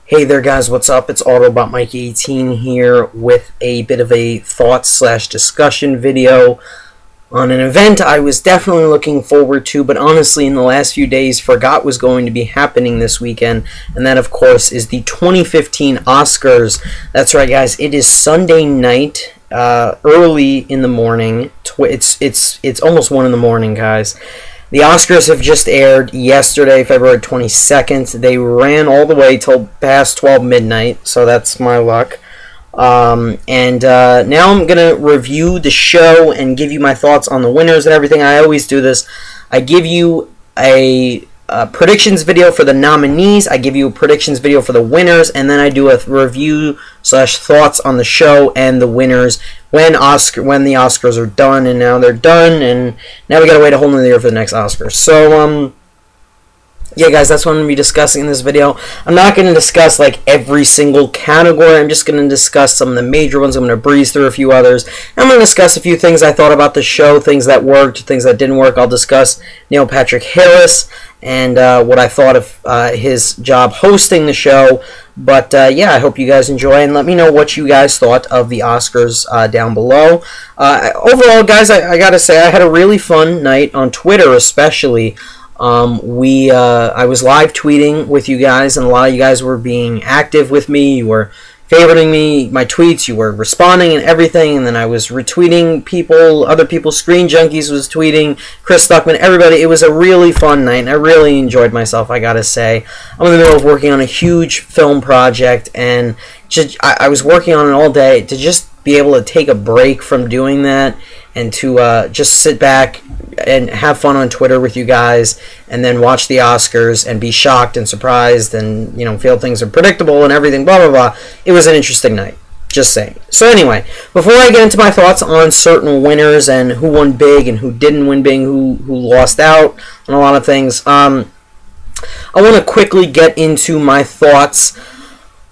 Hey there guys, what's up? It's Autobot Mike 18 here with a bit of a thought/discussion video on an event I was definitely looking forward to, but honestly in the last few days forgot was going to be happening this weekend, and that of course is the 2015 Oscars. That's right guys, it is Sunday night, early in the morning. It's almost 1 in the morning, guys. The Oscars have just aired yesterday, February 22nd. They ran all the way till past 12 midnight, so that's my luck. Now I'm going to review the show and give you my thoughts on the winners and everything. I always do this. I give you a predictions video for the nominees, I give you a predictions video for the winners, and then I do a review/thoughts on the show and the winners when the Oscars are done. And now they're done, and now we gotta wait a whole nother year for the next Oscars. So yeah guys, that's what I'm going to be discussing in this video. I'm not going to discuss like every single category. I'm just going to discuss some of the major ones. I'm going to breeze through a few others. I'm going to discuss a few things I thought about the show, things that worked, things that didn't work. I'll discuss Neil Patrick Harris and what I thought of his job hosting the show. But yeah, I hope you guys enjoy, and let me know what you guys thought of the Oscars down below. Overall, guys, I got to say I had a really fun night on Twitter, especially. I was live tweeting with you guys, and a lot of you guys were being active with me. You were favoriting me, my tweets, you were responding and everything, and then I was retweeting people, other people. Screen Junkies was tweeting, Chris Stuckman, everybody. It was a really fun night, and I really enjoyed myself, I gotta say. I'm in the middle of working on a huge film project, and I was working on it all day. To just be able to take a break from doing that and to just sit back and have fun on Twitter with you guys, and then watch the Oscars and be shocked and surprised and, you know, feel things are predictable and everything, blah, blah, blah. It was an interesting night. Just saying. So anyway, before I get into my thoughts on certain winners and who won big and who didn't win big, who lost out on a lot of things, I want to quickly get into my thoughts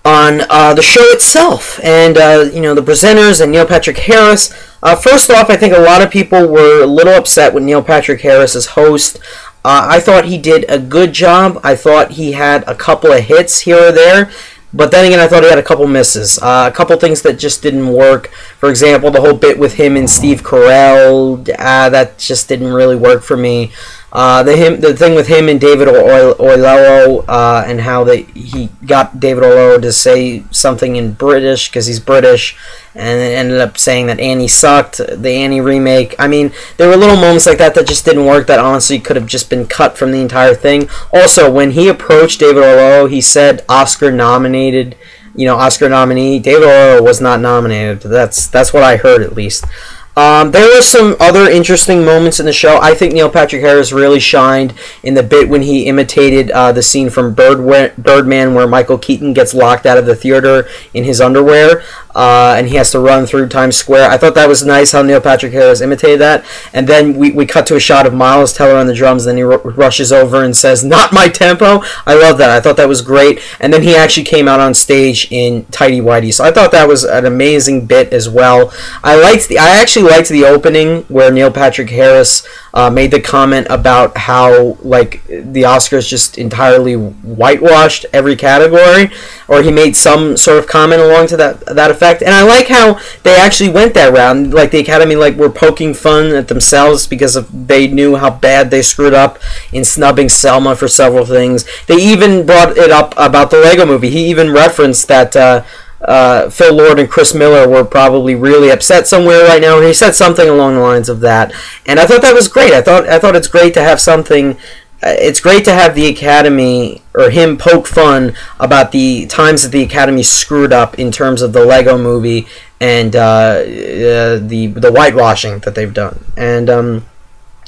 on the show itself and you know, the presenters and Neil Patrick Harris. First off, I think a lot of people were a little upset with Neil Patrick Harris as host. I thought he did a good job. I thought he had a couple of hits here or there, but then again, I thought he had a couple misses. A couple things that just didn't work. For example, the whole bit with him and Steve Carell, that just didn't really work for me. The thing with him and David Oyelowo, and how he got David Oyelowo to say something in British because he's British, and it ended up saying that Annie sucked, the Annie remake. I mean, there were little moments like that that just didn't work, that honestly could have just been cut from the entire thing. Also, when he approached David Oyelowo, he said Oscar nominated, you know, Oscar nominee. David Oyelowo was not nominated. That's what I heard, at least. There were some other interesting moments in the show. I think Neil Patrick Harris really shined in the bit when he imitated the scene from Birdman where Michael Keaton gets locked out of the theater in his underwear, and he has to run through Times Square. I thought that was nice how Neil Patrick Harris imitated that. And then we cut to a shot of Miles Teller on the drums, and then he rushes over and says, "Not my tempo." I love that. I thought that was great. And then he actually came out on stage in Tighty Whitey. So I thought that was an amazing bit as well. I actually liked the opening where Neil Patrick Harris made the comment about how, like, the Oscars just entirely whitewashed every category, or he made some sort of comment along to that effect. And I like how they actually went that route. Like, the Academy, like, were poking fun at themselves because they knew how bad they screwed up in snubbing Selma for several things. They even brought it up about the Lego Movie. He even referenced that Phil Lord and Chris Miller were probably really upset somewhere right now, and he said something along the lines of that. And I thought that was great. I thought it's great to have something. It's great to have the Academy, or him, poke fun about the times that the Academy screwed up in terms of the Lego Movie and the whitewashing that they've done. And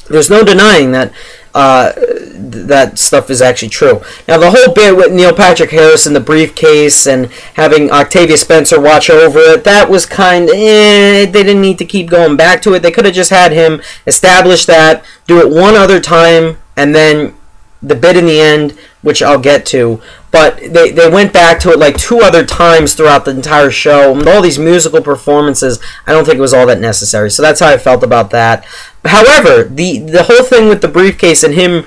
there's no denying that that stuff is actually true. Now, the whole bit with Neil Patrick Harris in the briefcase and having Octavia Spencer watch over it, that was kind of, they didn't need to keep going back to it. They could have just had him establish that, do it one other time, and then the bit in the end, which I'll get to. But they went back to it like 2 other times throughout the entire show. And all these musical performances, I don't think it was all that necessary. So that's how I felt about that. However, the whole thing with the briefcase and him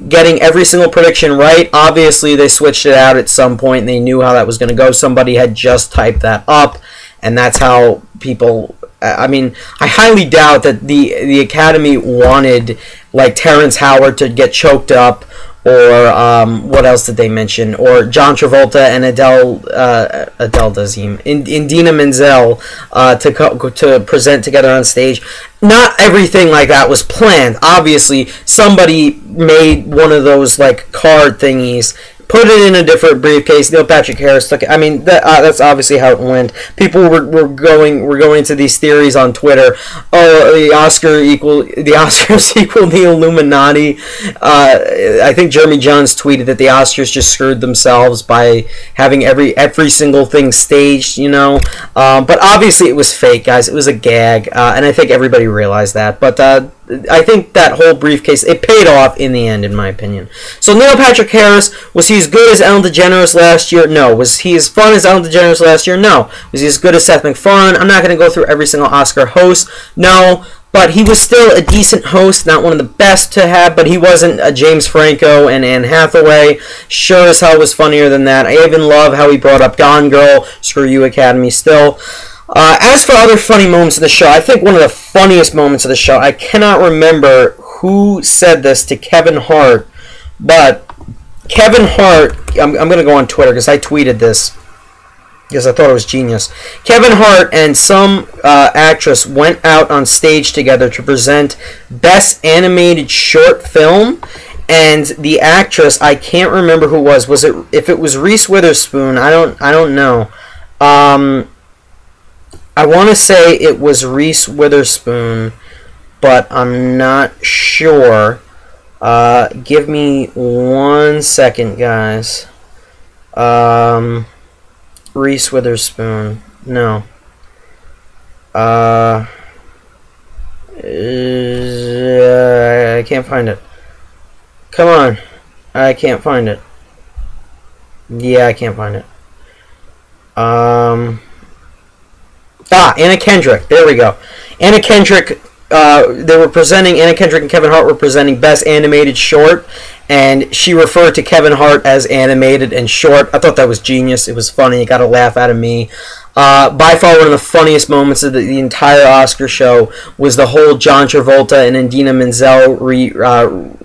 getting every single prediction right. Obviously, they switched it out at some point, and they knew how that was going to go. Somebody had just typed that up, and that's how people... I mean, I highly doubt that the Academy wanted, like, Terrence Howard to get choked up, or what else did they mention? Or John Travolta and Adele Dazeem, Indina Menzel to present together on stage. Not everything like that was planned. Obviously, somebody made one of those like card thingies, put it in a different briefcase. Neil Patrick Harris took it. I mean, that's obviously how it went. People were going to these theories on Twitter. Oh, the Oscars equal the Illuminati. I think Jeremy Jones tweeted that the Oscars just screwed themselves by having every single thing staged. You know, but obviously it was fake, guys. It was a gag, and I think everybody realized that. But I think that whole briefcase, it paid off in the end, in my opinion. So Neil Patrick Harris, was he as good as Ellen DeGeneres last year? No. Was he as fun as Ellen DeGeneres last year? No. Was he as good as Seth MacFarlane? I'm not going to go through every single Oscar host. No. But he was still a decent host, not one of the best to have, but he wasn't a James Franco and Anne Hathaway. Sure as hell was funnier than that. I even love how he brought up Gone Girl. Screw you, Academy, still. As for other funny moments in the show, I think one of the funniest moments of the show, I cannot remember who said this to Kevin Hart, but Kevin Hart, I'm going to go on Twitter because I tweeted this because I thought it was genius. Kevin Hart and some actress went out on stage together to present Best Animated Short Film, and the actress, I can't remember who it was. If it was Reese Witherspoon? I don't know. I want to say it was Reese Witherspoon, but I'm not sure. Give me 1 second, guys. Reese Witherspoon. No. I can't find it. Come on. I can't find it. Yeah, I can't find it. Anna Kendrick. There we go. Anna Kendrick. They were presenting. Anna Kendrick and Kevin Hart were presenting Best Animated Short, and she referred to Kevin Hart as animated and short. I thought that was genius. It was funny. It got a laugh out of me. By far, one of the funniest moments of the entire Oscar show was the whole John Travolta and Indina Menzel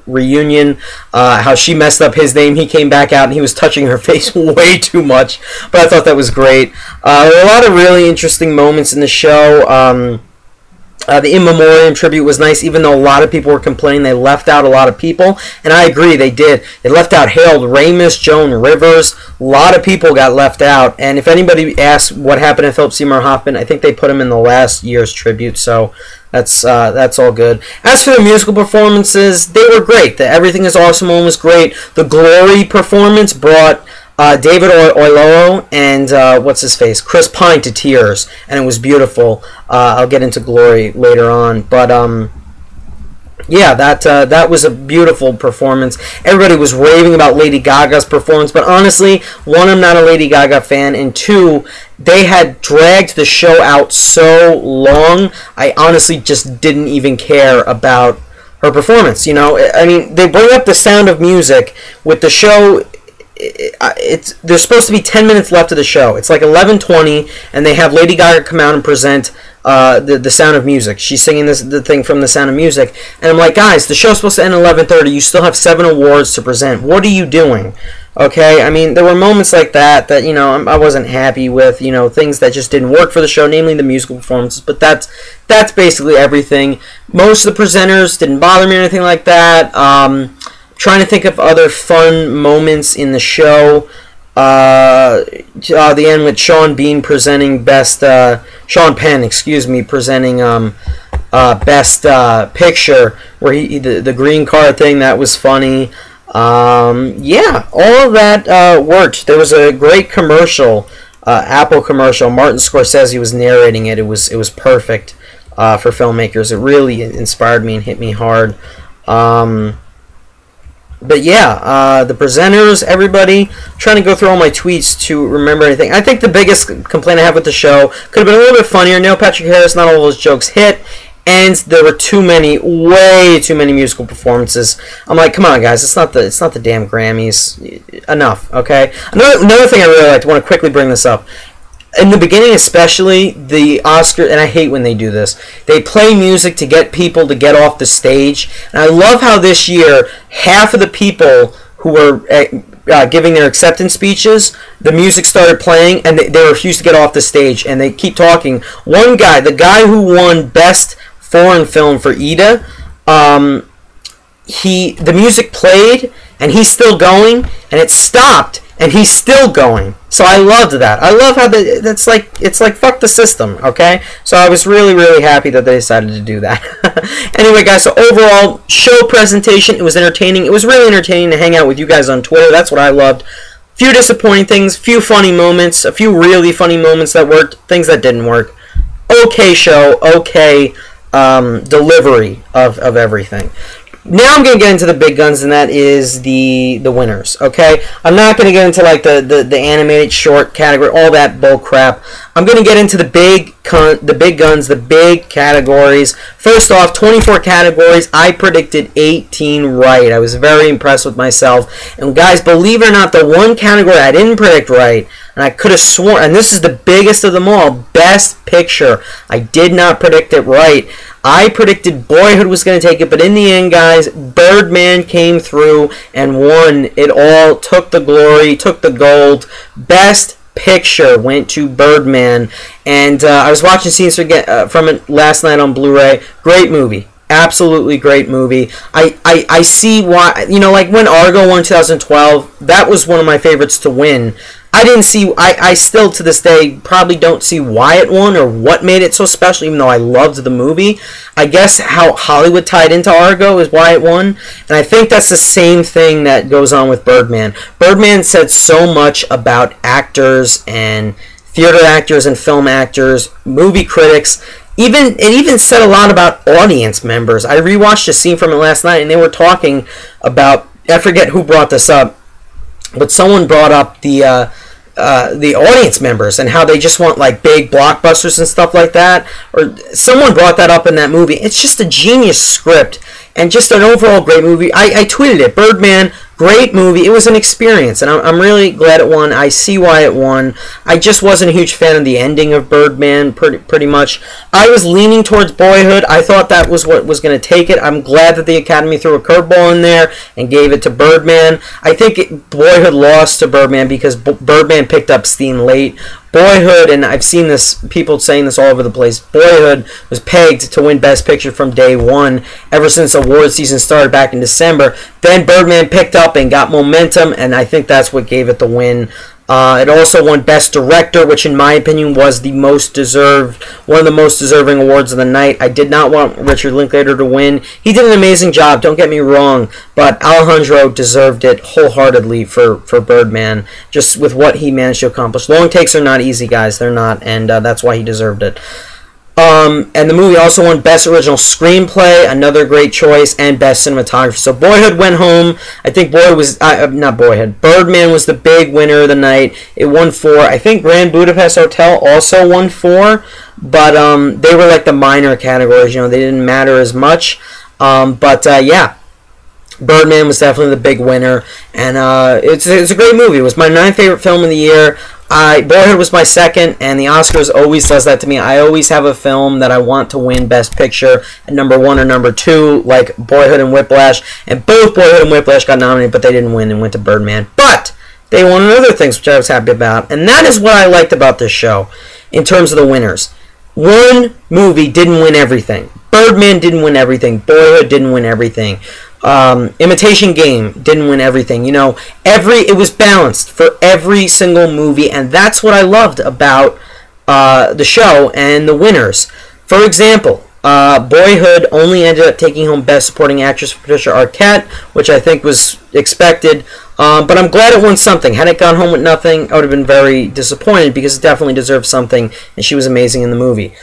reunion. How she messed up his name. He came back out and he was touching her face way too much. But I thought that was great. There were a lot of really interesting moments in the show. The In Memoriam tribute was nice, even though a lot of people were complaining they left out a lot of people, and I agree, they did. They left out Harold Ramis, Joan Rivers, a lot of people got left out, and if anybody asks what happened to Philip Seymour Hoffman, I think they put him in the last year's tribute, so that's all good. As for the musical performances, they were great. The Everything Is Awesome one was great. The Glory performance brought David Oyelowo and what's his face, Chris Pine to tears, and it was beautiful. I'll get into Glory later on, but yeah, that was a beautiful performance. Everybody was raving about Lady Gaga's performance, but honestly, one, I'm not a Lady Gaga fan, and two, they had dragged the show out so long, I honestly just didn't even care about her performance. You know, I mean, they bring up The Sound of Music with the show. There's supposed to be 10 minutes left of the show. It's like 11:20, and they have Lady Gaga come out and present the Sound of Music. She's singing the thing from The Sound of Music, and I'm like, guys, the show's supposed to end at 11:30. You still have 7 awards to present. What are you doing? Okay, I mean, there were moments like that you know I wasn't happy with. You know, things that just didn't work for the show, namely the musical performances. But that's basically everything. Most of the presenters didn't bother me or anything like that. Trying to think of other fun moments in the show. The end with Sean Bean presenting best. Sean Penn, excuse me, presenting best picture, where the green card thing, that was funny. Yeah, all of that worked. There was a great commercial, Apple commercial. Martin Scorsese was narrating it. It was perfect for filmmakers. It really inspired me and hit me hard. But yeah, the presenters, everybody, I'm trying to go through all my tweets to remember anything. I think the biggest complaint I have with the show could have been a little bit funnier. Neil Patrick Harris, not all those jokes hit. and there were way too many musical performances. I'm like, come on, guys, it's not the damn Grammys. Enough, okay? Another thing I really liked, I want to quickly bring this up. In the beginning, especially, the Oscar, and I hate when they do this, they play music to get people to get off the stage. And I love how this year, half of the people who were giving their acceptance speeches, the music started playing, and they refused to get off the stage. And they keep talking. One guy, the guy who won Best Foreign Film for Ida, the music played, and he's still going, and it stopped, and he's still going. So I loved that. I love how it's like fuck the system, okay? So I was really, really happy that they decided to do that. Anyway, guys, so overall, show presentation, it was entertaining. It was really entertaining to hang out with you guys on Twitter. That's what I loved. Few disappointing things, few funny moments, a few really funny moments that worked, things that didn't work. Okay show, okay delivery of everything. Now I'm going to get into the big guns, and that is the winners, okay? I'm not going to get into, like, the animated short category, all that bull crap. I'm going to get into the big guns, the big categories. First off, 24 categories. I predicted 18 right. I was very impressed with myself. And, guys, believe it or not, the one category I didn't predict right, and I could have sworn, and this is the biggest of them all, Best Picture. I did not predict it right. I predicted Boyhood was going to take it, but in the end, guys, Birdman came through and won it all, took the glory, took the gold. Best Picture went to Birdman, and I was watching scenes from it last night on Blu-ray. Great movie. Absolutely great movie. I see why, like when Argo won 2012, that was one of my favorites to win. I still to this day probably don't see why it won or what made it so special, even though I loved the movie. I guess how Hollywood tied into Argo is why it won, and I think that's the same thing that goes on with Birdman. Birdman said so much about actors and theater actors and film actors, movie critics. It even said a lot about audience members. I rewatched a scene from it last night, and they were talking about, I forget who brought this up, but someone brought up the audience members and how they just want like big blockbusters and stuff like that. Or someone brought that up in that movie. It's just a genius script and just an overall great movie. I tweeted it. Birdman, great movie. It was an experience, and I'm really glad it won. I see why it won. I just wasn't a huge fan of the ending of Birdman, pretty much. I was leaning towards Boyhood. I thought that was what was going to take it. I'm glad that the Academy threw a curveball in there and gave it to Birdman. I think Boyhood lost to Birdman because Birdman picked up steam late. Boyhood, and I've seen this, people saying this all over the place, Boyhood was pegged to win Best Picture from day one, ever since award season started back in December. Then Birdman picked up and got momentum, and I think that's what gave it the win. It also won Best Director, which in my opinion was the most deserved, one of the most deserving awards of the night. I did not want Richard Linklater to win. He did an amazing job, don't get me wrong, but Alejandro deserved it wholeheartedly for Birdman, just with what he managed to accomplish. Long takes are not easy, guys. They're not, and that's why he deserved it. And the movie also won Best Original Screenplay, another great choice, and Best Cinematography. So Boyhood went home. I think Birdman was the big winner of the night. It won 4. I think Grand Budapest Hotel also won 4, but they were like the minor categories. They didn't matter as much. Yeah. Birdman was definitely the big winner, and it's a great movie. It was my 9th favorite film of the year. Boyhood was my 2nd, and the Oscars always does that to me. I always have a film that I want to win Best Picture at number 1 or number 2, like Boyhood and Whiplash, and both Boyhood and Whiplash got nominated, but they didn't win and went to Birdman. But they won other things, which I was happy about, and that is what I liked about this show in terms of the winners. One movie didn't win everything. Birdman didn't win everything. Boyhood didn't win everything. Imitation Game didn't win everything. It was balanced for every single movie, and that's what I loved about the show and the winners. For example, Boyhood only ended up taking home Best Supporting Actress for Patricia Arquette, which I think was expected. But I'm glad it won something. Had it gone home with nothing, I would have been very disappointed because it definitely deserved something, and she was amazing in the movie.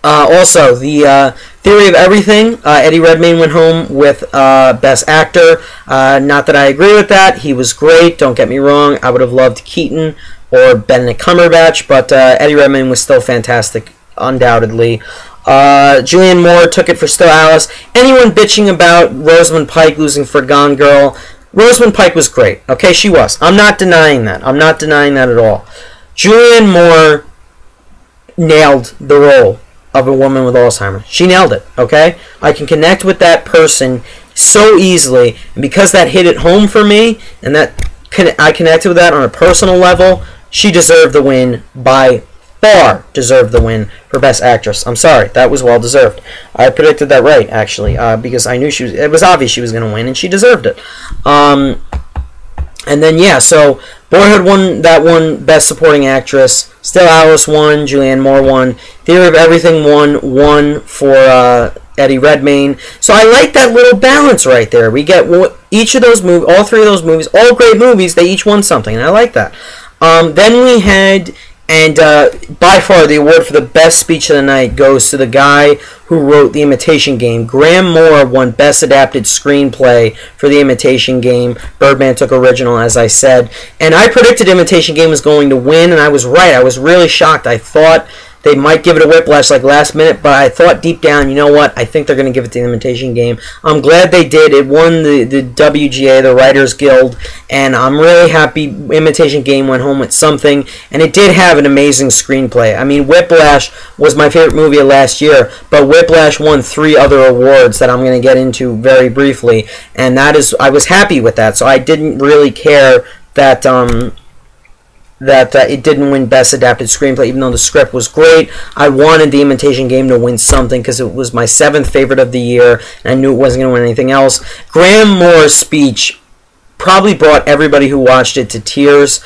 Also, the Theory of Everything, Eddie Redmayne went home with Best Actor. Not that I agree with that. He was great, don't get me wrong. I would have loved Keaton or Benedict Cumberbatch, but Eddie Redmayne was still fantastic, undoubtedly. Julianne Moore took it for Still Alice. Anyone bitching about Rosamund Pike losing for Gone Girl, Rosamund Pike was great. Okay, she was. I'm not denying that. I'm not denying that at all. Julianne Moore nailed the role of a woman with Alzheimer's. She nailed it, okay? I can connect with that person so easily, and because that hit it home for me, and that I connected with that on a personal level, she deserved the win. By far deserved the win for Best Actress. I'm sorry, that was well deserved. I predicted that right, actually, because I knew it was obvious she was going to win, and she deserved it. And then, yeah, so Boyhood won Best Supporting Actress. Still Alice won. Julianne Moore won. Theory of Everything won for Eddie Redmayne. So I like that little balance right there. We get each of those movies, all three of those movies, all great movies, they each won something, and I like that. Then we had, and by far the award for the best speech of the night goes to the guy who wrote The Imitation Game. Graham Moore won Best Adapted Screenplay for The Imitation Game. Birdman took Original, as I said. And I predicted Imitation Game was going to win, and I was right. I was really shocked. I thought they might give it a Whiplash like last minute, but I thought deep down, you know what? I think they're going to give it to The Imitation Game. I'm glad they did. It won the WGA, the Writers Guild, and I'm really happy Imitation Game went home with something, and it did have an amazing screenplay. I mean, Whiplash was my favorite movie of last year, but Whiplash won 3 other awards that I'm going to get into very briefly, and that is, I was happy with that, so I didn't really care that it didn't win Best Adapted Screenplay, even though the script was great. I wanted The Imitation Game to win something because it was my 7th favorite of the year, and I knew it wasn't going to win anything else. Graham Moore's speech probably brought everybody who watched it to tears.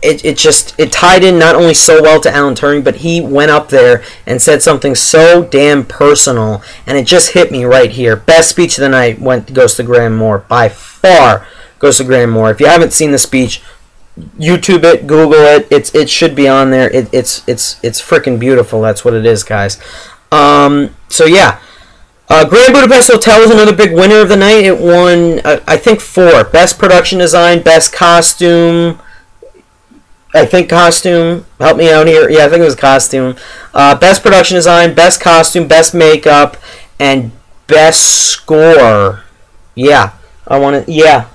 It tied in not only so well to Alan Turing, but he went up there and said something so damn personal, and it just hit me right here. Best speech of the night goes to Graham Moore. By far goes to Graham Moore. If you haven't seen the speech, YouTube it, Google it. It should be on there. It's freaking beautiful. That's what it is, guys. So yeah, Grand Budapest Hotel was another big winner of the night. It won, I think, 4: Best Production Design, Best Costume. I think Costume. Help me out here. Yeah, I think it was Costume. Best Production Design, Best Costume, Best Makeup, and Best Score. Yeah, I want to. Yeah.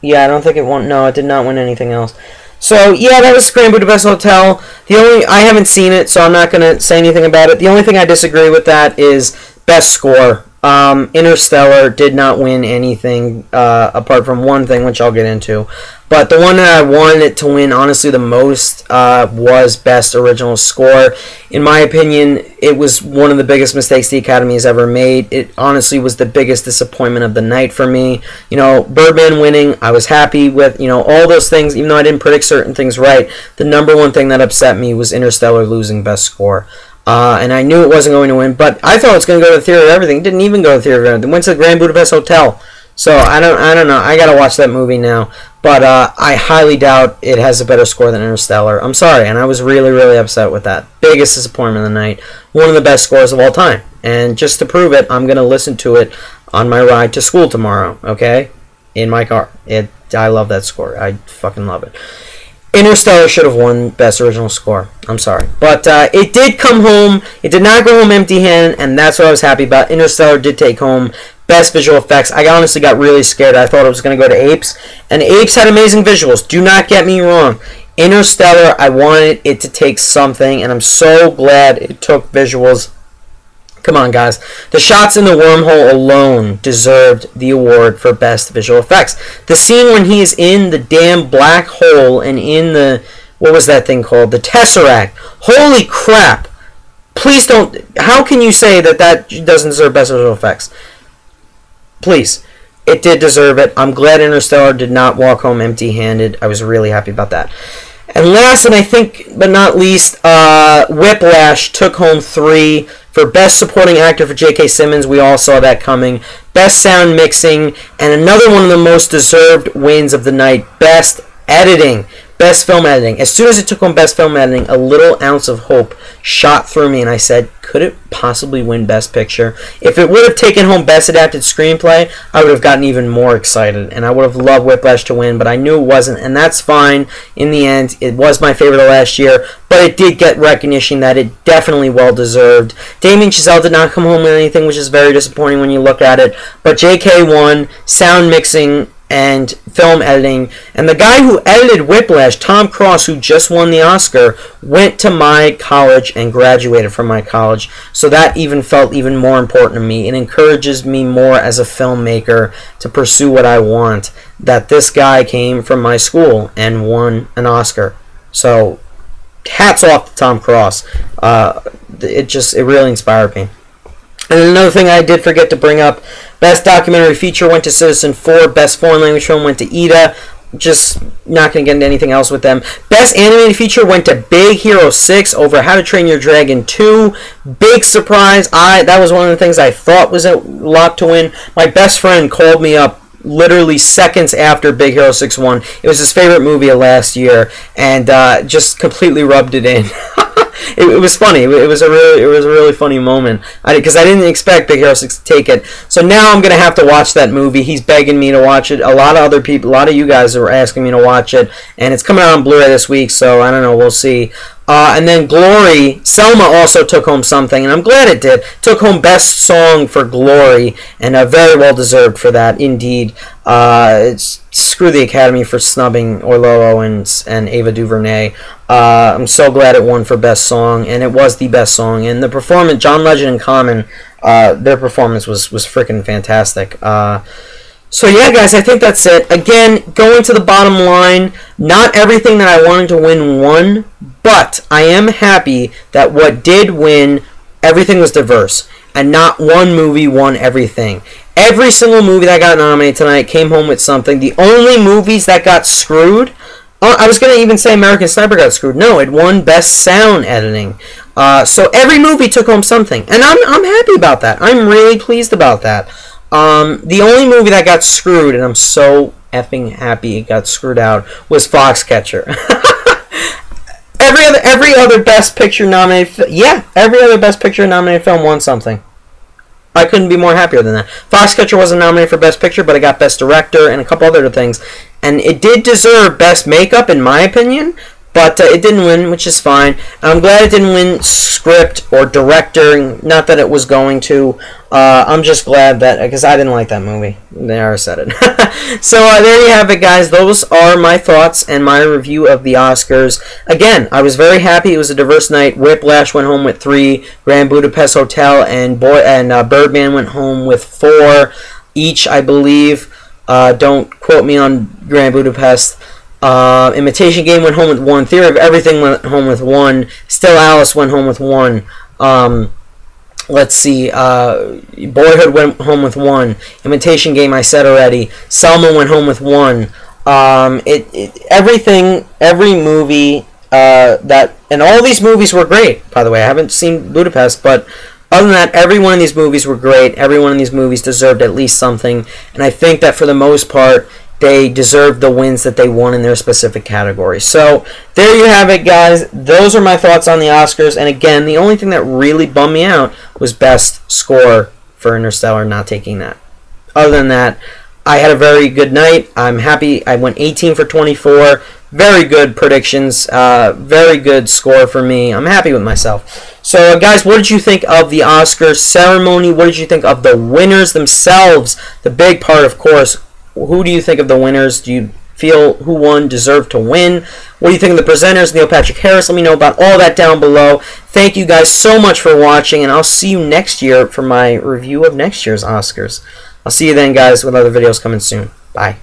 Yeah, I don't think it won. No, it did not win anything else. So yeah, that was Grand Budapest Hotel. I haven't seen it, so I'm not gonna say anything about it. The only thing I disagree with that is Best Score. Interstellar did not win anything apart from one thing, which I'll get into. But the one that I wanted it to win, honestly, the most was Best Original Score. In my opinion, it was one of the biggest mistakes the Academy has ever made. It honestly was the biggest disappointment of the night for me. You know, Birdman winning, I was happy with, you know, all those things, even though I didn't predict certain things right. The number one thing that upset me was Interstellar losing Best Score. And I knew it wasn't going to win, but I thought it was going to go to the Theory of Everything. It didn't even go to the Theory of Everything. It went to the Grand Budapest Hotel. So I don't know. I gotta watch that movie now. But I highly doubt it has a better score than Interstellar. I'm sorry, and I was really, really upset with that. Biggest disappointment of the night. One of the best scores of all time. And just to prove it, I'm gonna listen to it on my ride to school tomorrow. Okay, in my car. I love that score. I fucking love it. Interstellar should have won Best Original Score. I'm sorry. But it did come home. It did not go home empty-handed, and that's what I was happy about. Interstellar did take home Best Visual Effects. I honestly got really scared. I thought it was going to go to Apes, and Apes had amazing visuals. Do not get me wrong. Interstellar, I wanted it to take something, and I'm so glad it took visuals. Come on, guys. The shots in the wormhole alone deserved the award for Best Visual Effects. The scene when he is in the damn black hole and in the, what was that thing called? The Tesseract. Holy crap. Please don't, how can you say that that doesn't deserve Best Visual Effects? Please. It did deserve it. I'm glad Interstellar did not walk home empty-handed. I was really happy about that. And last, and I think, but not least, Whiplash took home 3 for Best Supporting Actor for J.K. Simmons. We all saw that coming. Best Sound Mixing, and another one of the most deserved wins of the night, Best Editing. Best Film Editing. As soon as it took home Best Film Editing, a little ounce of hope shot through me, and I said, could it possibly win Best Picture? If it would have taken home Best Adapted Screenplay, I would have gotten even more excited, and I would have loved Whiplash to win, but I knew it wasn't, and that's fine. In the end, it was my favorite of last year, but it did get recognition that it definitely well-deserved. Damien Chazelle did not come home with anything, which is very disappointing when you look at it, but J.K. won, sound mixing, and film editing, and the guy who edited Whiplash, Tom Cross, who just won the Oscar, went to my college and graduated from my college, so that even felt even more important to me. It encourages me more as a filmmaker to pursue what I want, that this guy came from my school and won an Oscar. So hats off to Tom Cross. It really inspired me. And another thing I did forget to bring up, Best Documentary Feature went to Citizen 4, Best Foreign Language Film went to Ida, just not going to get into anything else with them. Best Animated Feature went to Big Hero 6 over How to Train Your Dragon 2, big surprise. That was one of the things I thought was a lot to win. My best friend called me up literally seconds after Big Hero 6 won. It was his favorite movie of last year, and just completely rubbed it in. It was funny. It was a really funny moment because I didn't expect Big Hero 6 to take it. So now I'm gonna have to watch that movie. He's begging me to watch it. A lot of other people, a lot of you guys are asking me to watch it, and it's coming out on Blu-ray this week. So I don't know. We'll see. And then Glory, Selma also took home something, and I'm glad it did. Took home Best Song for Glory, and very well deserved for that, indeed. Screw the Academy for snubbing Orlolo and Ava DuVernay. I'm so glad it won for Best Song, and it was the best song. And the performance, John Legend and Common, their performance was freaking fantastic. So yeah, guys, I think that's it. Again, going to the bottom line, not everything that I wanted to win won, but I am happy that what did win, everything was diverse, and not one movie won everything. Every single movie that got nominated tonight came home with something. The only movies that got screwed, I was going to even say American Sniper got screwed. No, it won Best Sound Editing. So every movie took home something, and I'm happy about that. I'm really pleased about that. The only movie that got screwed, and I'm so effing happy it got screwed out, was Foxcatcher. Every other Best Picture nominated, every other Best Picture nominated film won something. I couldn't be more happier than that. Foxcatcher wasn't nominated for Best Picture, but it got Best Director and a couple other things, and it did deserve Best Makeup, in my opinion. But it didn't win, which is fine. And I'm glad it didn't win script or director. Not that it was going to. I'm just glad that, because I didn't like that movie. There, I said it. So there you have it, guys. Those are my thoughts and my review of the Oscars. Again, I was very happy. It was a diverse night. Whiplash went home with 3. Grand Budapest Hotel and Birdman went home with 4 each, I believe. Don't quote me on Grand Budapest. Imitation Game went home with 1. Theory of Everything went home with 1. Still Alice went home with 1. Let's see. Boyhood went home with 1. Imitation Game, I said already. Selma went home with 1. Every movie and all these movies were great, by the way. I haven't seen Budapest, but other than that, every one of these movies were great. Every one of these movies deserved at least something, and I think that for the most part, they deserve the wins that they won in their specific category. So there you have it, guys. Those are my thoughts on the Oscars. And again, the only thing that really bummed me out was Best Score for Interstellar not taking that. Other than that, I had a very good night. I'm happy. I went 18 for 24. Very good predictions. Very good score for me. I'm happy with myself. So, guys, what did you think of the Oscars ceremony? What did you think of the winners themselves? The big part, of course. Who do you think of the winners? Do you feel who won deserved to win? What do you think of the presenters? Neil Patrick Harris, let me know about all that down below. Thank you guys so much for watching, and I'll see you next year for my review of next year's Oscars. I'll see you then, guys, with other videos coming soon. Bye.